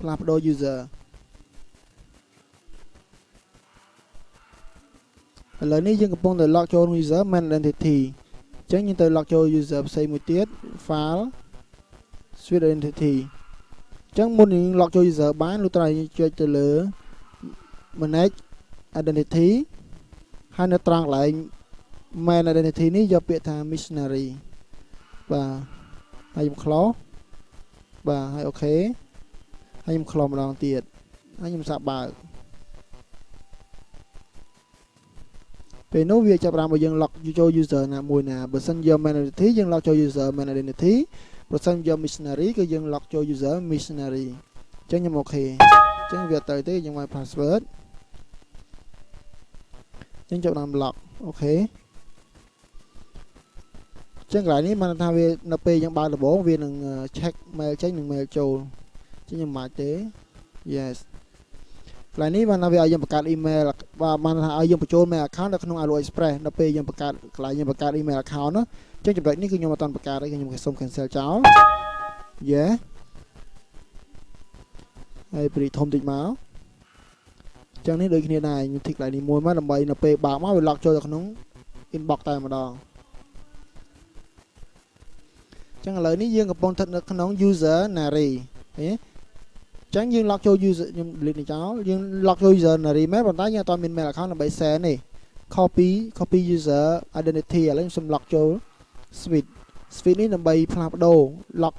ផ្លាស់ប្ដូរ user ឥឡូវនេះយើងកំពុងតែ log ចូល user main identity អញ្ចឹងយើងទៅ log ចូល user ផ្សេងមួយទៀត file switch identity អញ្ចឹងមុនយើង log ចូល user បានលុះត្រាយើងចុចទៅលើ manage identity ហើយនៅត្រង់កន្លែង main identity នេះយកពាក្យថា missionary បាទហើយខ្ញុំ close បាទហើយ OK ហើយខ្ញុំ close ម្ដងទៀតហើយខ្ញុំសាកបើកពេលនោះវាចាប់ផ្ដើមឲ្យយើង log ចូល user ណាមួយណាបើសិនយក main identity យើង log ចូល user main identity បើសិនយក missionary គឺយើង log ចូល user missionary អញ្ចឹងខ្ញុំ OK អញ្ចឹងវាទៅទេយើងឲ្យ password អញ្ចឹងចាប់ផ្ដើម log OK អញ្ចឹងកន្លែងនេះបានថាវានៅពេលយើងបើកដំបូងវានឹង check mail ចេញនិង mail ចូលអញ្ចឹងខ្ញុំមិនទេ yes កន្លែងនេះបានថាវាឲ្យយើងបង្កើត email បាទបានថាឲ្យយើងបញ្ចូល mail account នៅក្នុង AliExpress ដល់ពេលយើងបង្កើតកន្លែងយើងបង្កើត email account ណាអញ្ចឹងចំណុចនេះគឺខ្ញុំអត់ទាន់បង្កើតទេខ្ញុំសូម cancel ចោល yeah ហើយព្រីធំតិចមកអញ្ចឹងនេះដូចគ្នាដែរខ្ញុំធីកកន្លែងនេះមួយមកដើម្បីនៅពេលបើកមកវា log ចូលទៅក្នុង inbox តែម្ដងអញ្ចឹងឥឡូវនេះយើងកំពុងស្ថិតនៅក្នុង user nary ឃើញទេអញ្ចឹងយើង log ចូល user ខ្ញុំ delete នេះចោលយើង log ចូល user nary មែនប៉ុន្តែយើងអត់ទាន់មាន mail account ដើម្បី send ទេ copy user identity ឥឡូវខ្ញុំសូម log ចូល switch នេះដើម្បីផ្លាស់ប្ដូរ log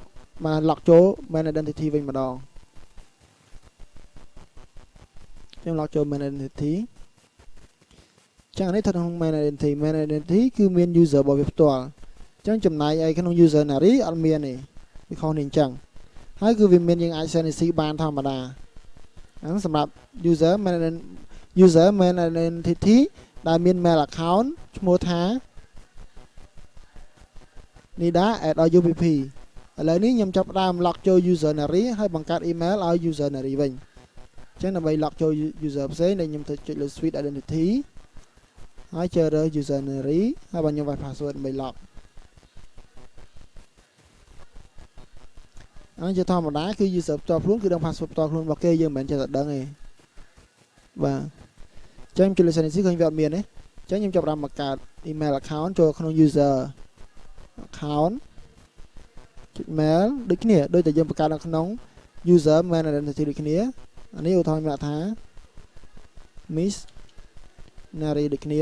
មក log ចូល main identity វិញម្ដងខ្ញុំ log ចូល main identity អញ្ចឹងនេះស្ថិតក្នុង main identity គឺមាន user របស់វាផ្ទាល់អញ្ចឹងចំណាយឲ្យក្នុង user nary អត់មានទេវាខុសនេះអញ្ចឹងហើយគឺវាមានយើងអាច send CC បានធម្មតាហ្នឹងសម្រាប់ user main identity ដែលមាន mail account ឈ្មោះថា nida@UPP ឥឡូវនេះខ្ញុំចាប់ផ្ដើម log ចូល user nary ហើយបង្កើត email ឲ្យ user nary វិញអញ្ចឹងដើម្បី log ចូល user ផ្សេងដែលខ្ញុំទៅចុចលើ switch identity ហើយជ្រើសរើស user nary ហើយបើខ្ញុំវាយ password ដើម្បី log អញ្ចឹងជាធម្មតាគឺ user ផ្ទាល់ខ្លួនគឺដឹង password ផ្ទាល់ខ្លួនរបស់គេយើងមិនមែនចេះតែដឹងទេបាទអញ្ចឹងខ្ញុំចូល License ឃើញវាអត់មានទេអញ្ចឹងខ្ញុំចាប់ផ្ដើមបង្កើត email account ចូលក្នុង user account ចុច mail ដូចគ្នាដូចតែយើងបង្កើតនៅក្នុង user main identity ដូចគ្នាអានេះឧទាហរណ៍ខ្ញុំដាក់ថា miss nary ដូចគ្នា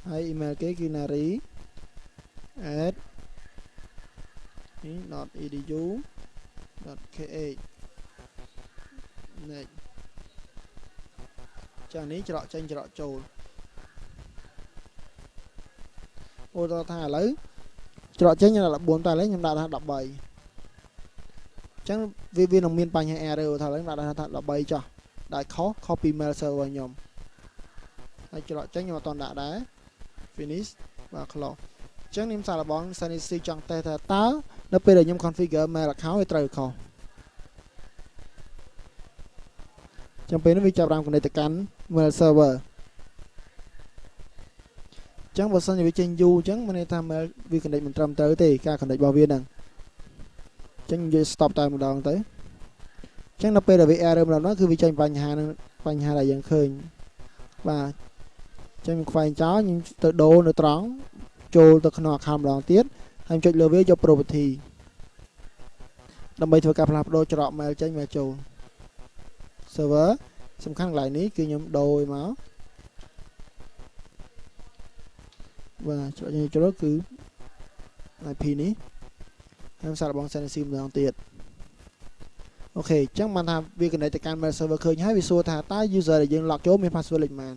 ហើយ email គេគឺ nary@edu.kh នេះចានេះច្រកចេញច្រកចូលអូដល់ថាឥឡូវច្រកចេញខ្ញុំដាក់14តែឥឡូវខ្ញុំដាក់ថា13អញ្ចឹងវានឹងមានបញ្ហា error ថាឥឡូវដាក់ថា13ចុះដាក់ខុស copy mail server ខ្ញុំហើយច្រកចេញខ្ញុំអត់ទាន់ដាក់ដែរ finish បាទ close អញ្ចឹងខ្ញុំសាកល្បង Sanity ចង់តេស្តថាតើនៅពេលដែលខ្ញុំ configure mail account វាត្រូវខុសអញ្ចឹងពេលនេះវាចាប់បាន connect ទៅកាន់ mail server អញ្ចឹងបើសិនជាវាចេញយូរអញ្ចឹងមានន័យថា mail វា connect មិនត្រឹមត្រូវទេការ connect របស់វាហ្នឹងអញ្ចឹងយើង stop តែម្ដងទៅអញ្ចឹងនៅពេលដែលវា error ម្ដងគឺវាចេញបញ្ហានឹងបញ្ហាដែលយើងឃើញបាទអញ្ចឹងខ្ញុំខ្វែងចោលខ្ញុំទៅដូរនៅត្រង់ចូលទៅក្នុង account ម្ដងទៀតហើយចុចលើវាយក property ដើម្បីធ្វើការផ្លាស់ប្ដូរច្រក mail ចេញ mail ចូល server សំខាន់កន្លែងនេះគឺខ្ញុំដូរឲ្យមកបាទច្រកចេញចូលគឺ IP នេះហើយខ្ញុំសាកល្បង Sanity ម្ដងទៀតអូខេអញ្ចឹងបានថាវា connect ទៅកាន់ mail server ឃើញហើយវាសួរថាតើ user ដែលយើង log ចូលមាន password លេខប៉ុន្មាន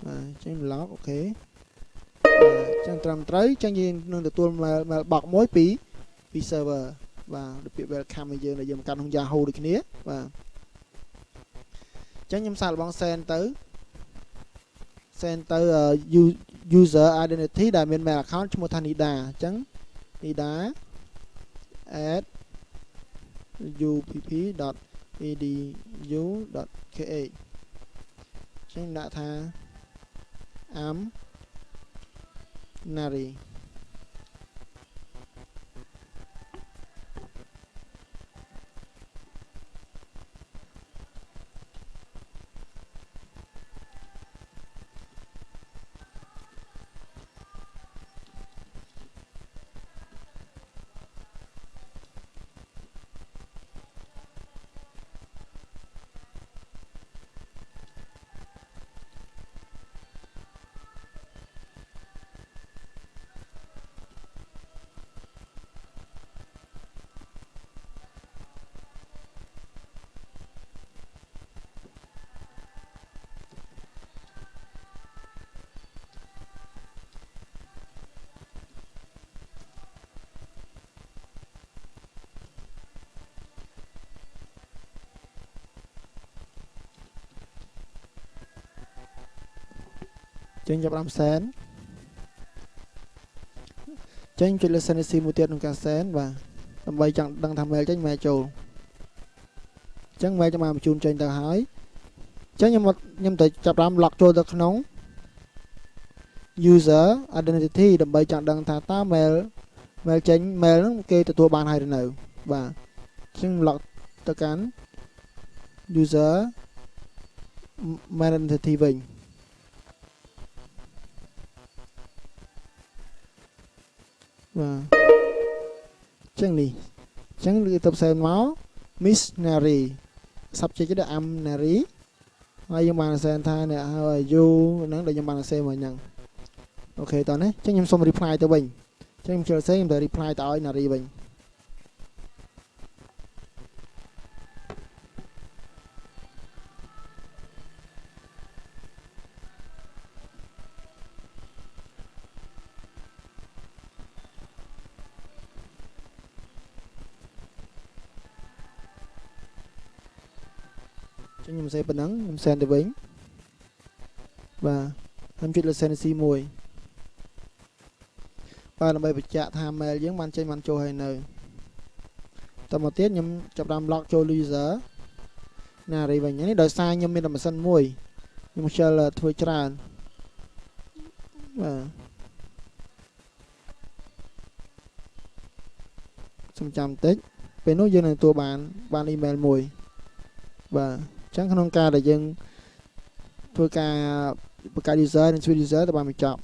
បាទអញ្ចឹង log អូខេបាទអញ្ចឹងត្រឹមត្រូវអញ្ចឹងយើងនឹងទទួល mail box មួយពី server បាទពាក្យ welcome ឲ្យយើងដែលយើងបង្កើតក្នុង Yahoo ដូចគ្នាបាទអញ្ចឹងខ្ញុំសាកល្បង send ទៅ user identity ដែលមាន mail account ឈ្មោះថា nida អញ្ចឹង nida@upp.edu.kh អញ្ចឹងដាក់ថា am nary ចឹងចាប់បាន send ចឹងចុចលើ send receive មួយទៀតក្នុងការ send បាទដើម្បីចង់ដឹងថា mail ចេញ mail ចូលចឹង mail ចាំបានបញ្ជូនចេញទៅហើយចឹងខ្ញុំទៅចាប់បាន lock ចូលទៅក្នុង user identity ដើម្បីចង់ដឹងថាតើ mail ចេញ mail ហ្នឹងគេទទួលបានហើយឬនៅបាទចឹង lock ទៅកាន់ user mail identity វិញបាទចឹងនេះចឹងគឺទៅផ្សេងមក Miss Nari subject គឺ am Nari ហើយយើងបានសែនថាអ្នកហើយ you ហ្នឹងដែលខ្ញុំបានសែនមកហ្នឹងអូខេតោះនេះចឹងខ្ញុំសូម reply ទៅវិញចឹងខ្ញុំចូលសែនខ្ញុំទៅ reply ទៅឲ្យ Nari វិញចឹងខ្ញុំសេប៉ុណ្ណឹងខ្ញុំសែនទៅវិញបាទខ្ញុំចុចលើ send receive មួយបាទដើម្បីបញ្ជាក់ថា mail យើងបានចេញបានចូលហើយនៅតមកទៀតខ្ញុំចាប់តាម log ចូល user Nari វិញនេះដោយសារខ្ញុំមានតែម៉ាស៊ីនមួយខ្ញុំខ្ជិលធ្វើច្រើនបាទសំចាំតិចពេលនោះយើងនឹងទទួលបាន email មួយបាទអញ្ចឹងក្នុងការដែលយើងធ្វើការបង្កើត user និង switch user ទៅបានបញ្ចប់